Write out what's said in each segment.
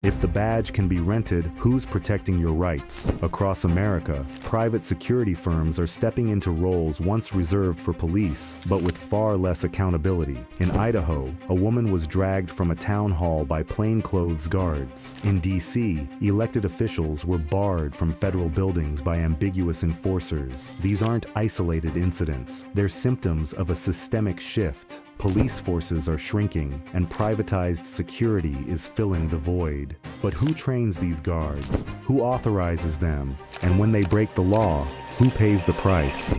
If the badge can be rented, who's protecting your rights? Across America, private security firms are stepping into roles once reserved for police, but with far less accountability. In Idaho, a woman was dragged from a town hall by plainclothes guards. In D.C., elected officials were barred from federal buildings by ambiguous enforcers. These aren't isolated incidents. They're symptoms of a systemic shift. Police forces are shrinking, and privatized security is filling the void. But who trains these guards? Who authorizes them? And when they break the law, who pays the price?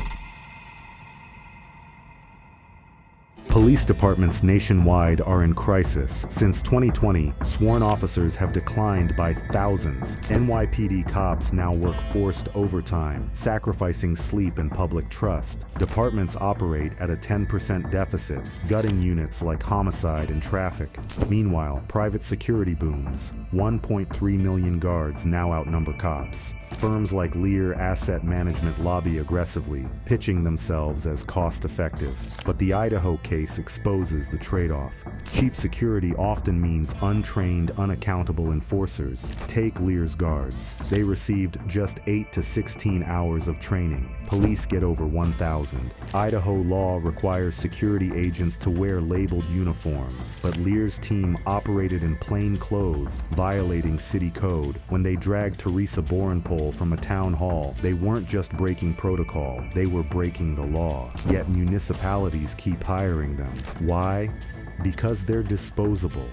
Police departments nationwide are in crisis. Since 2020, sworn officers have declined by thousands. NYPD cops now work forced overtime, sacrificing sleep and public trust. Departments operate at a 10% deficit, gutting units like homicide and traffic. Meanwhile, private security booms. 1.3 million guards now outnumber cops. Firms like Lear Asset Management lobby aggressively, pitching themselves as cost-effective. But the Idaho case exposes the trade-off. Cheap security often means untrained, unaccountable enforcers. Take Lear's guards. They received just 8 to 16 hours of training. Police get over 1,000. Idaho law requires security agents to wear labeled uniforms, but Lear's team operated in plain clothes, violating city code. When they dragged Teresa Borenpole from a town hall, they weren't just breaking protocol, they were breaking the law. Yet municipalities keep hiring them. Why? Because they're disposable.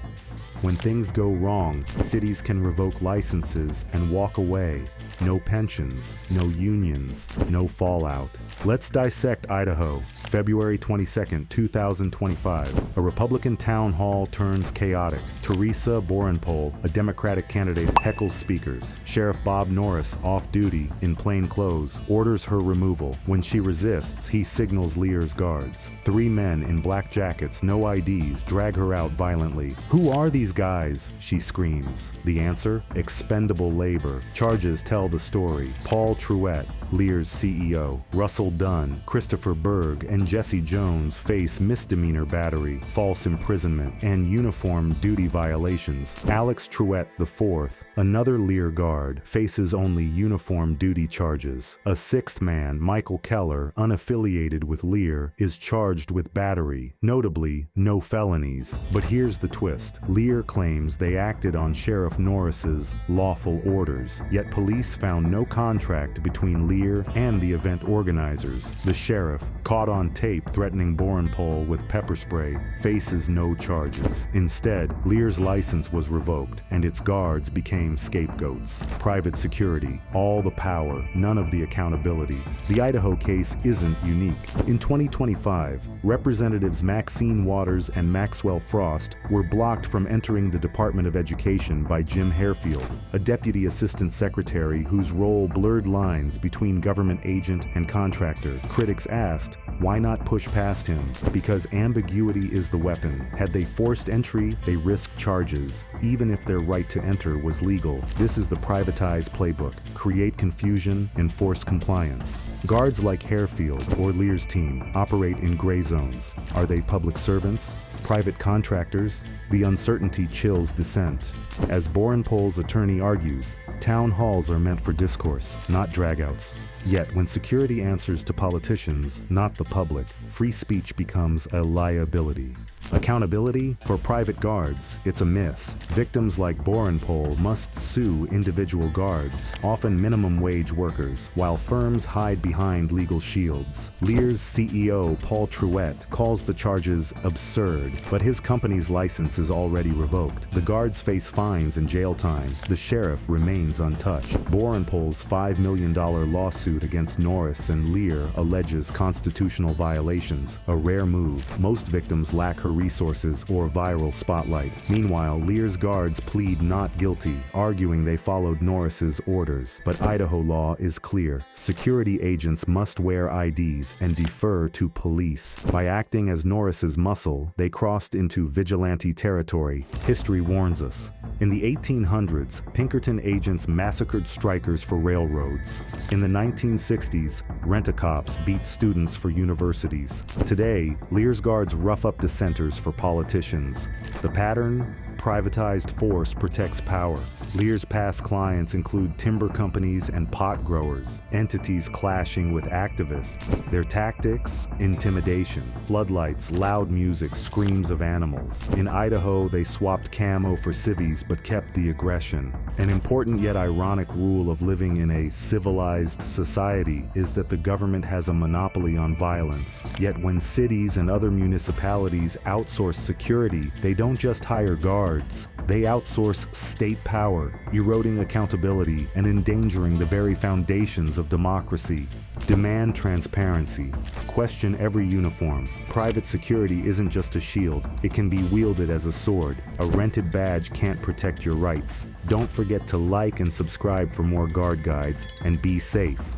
When things go wrong, cities can revoke licenses and walk away. No pensions, no unions, no fallout. Let's dissect Idaho. February 22, 2025. A Republican town hall turns chaotic. Teresa Borenpole, a Democratic candidate, heckles speakers. Sheriff Bob Norris, off duty, in plain clothes, orders her removal. When she resists, he signals Lear's guards. 3 men in black jackets, no IDs, drag her out violently. "Who are these guys?" she screams. The answer? Expendable labor. Charges tell the story. Paul Truett, Lear's CEO, Russell Dunn, Christopher Berg, and Jesse Jones face misdemeanor battery, false imprisonment, and uniform duty violations. Alex Truett IV, another Lear guard, faces only uniform duty charges. A 6th man, Michael Keller, unaffiliated with Lear, is charged with battery. Notably, no felonies. But here's the twist. Lear claims they acted on Sheriff Norris's lawful orders, yet police found no contract between Lear and the event organizers. The sheriff, caught on tape threatening Borenpole with pepper spray, faces no charges. Instead, Lear's license was revoked, and its guards became scapegoats. Private security, all the power, none of the accountability. The Idaho case isn't unique. In 2025, Representatives Maxine Waters and Maxwell Frost were blocked from entering the Department of Education by Jim Harefield, a deputy assistant secretary whose role blurred lines between government agent and contractor. Critics asked, why not push past him? Because ambiguity is the weapon. Had they forced entry, they risked charges, even if their right to enter was legal. This is the privatized playbook. Create confusion, enforce compliance. Guards like Harefield or Lear's team operate in gray zones. Are they public servants? Private contractors? The uncertainty chills dissent. As Borenpole's attorney argues, town halls are meant for discourse, not dragouts. Yet when security answers to politicians, not the public, free speech becomes a liability. Accountability? For private guards, it's a myth. Victims like Borenpole must sue individual guards, often minimum wage workers, while firms hide behind legal shields. Lear's CEO, Paul Truett, calls the charges absurd, but his company's license is already revoked. The guards face fines and jail time. The sheriff remains untouched. Borenpole's $5 million lawsuit against Norris and Lear alleges constitutional violations, a rare move. Most victims lack her resources or viral spotlight. Meanwhile, Lear's guards plead not guilty, arguing they followed Norris's orders. But Idaho law is clear. Security agents must wear IDs and defer to police. By acting as Norris's muscle, they crossed into vigilante territory. History warns us. In the 1800s, Pinkerton agents massacred strikers for railroads. In the 1960s, rent-a-cops beat students for universities. Today, Lear's guards rough up dissenters for politicians. The pattern? Privatized force protects power. Lear's past clients include timber companies and pot growers, entities clashing with activists. Their tactics? Intimidation. Floodlights, loud music, screams of animals. In Idaho, they swapped camo for civvies but kept the aggression. An important yet ironic rule of living in a civilized society is that the government has a monopoly on violence. Yet when cities and other municipalities outsource security, they don't just hire guards. They outsource state power, eroding accountability and endangering the very foundations of democracy. Demand transparency. Question every uniform. Private security isn't just a shield. It can be wielded as a sword. A rented badge can't protect your rights. Don't forget to like and subscribe for more guard guides, and be safe.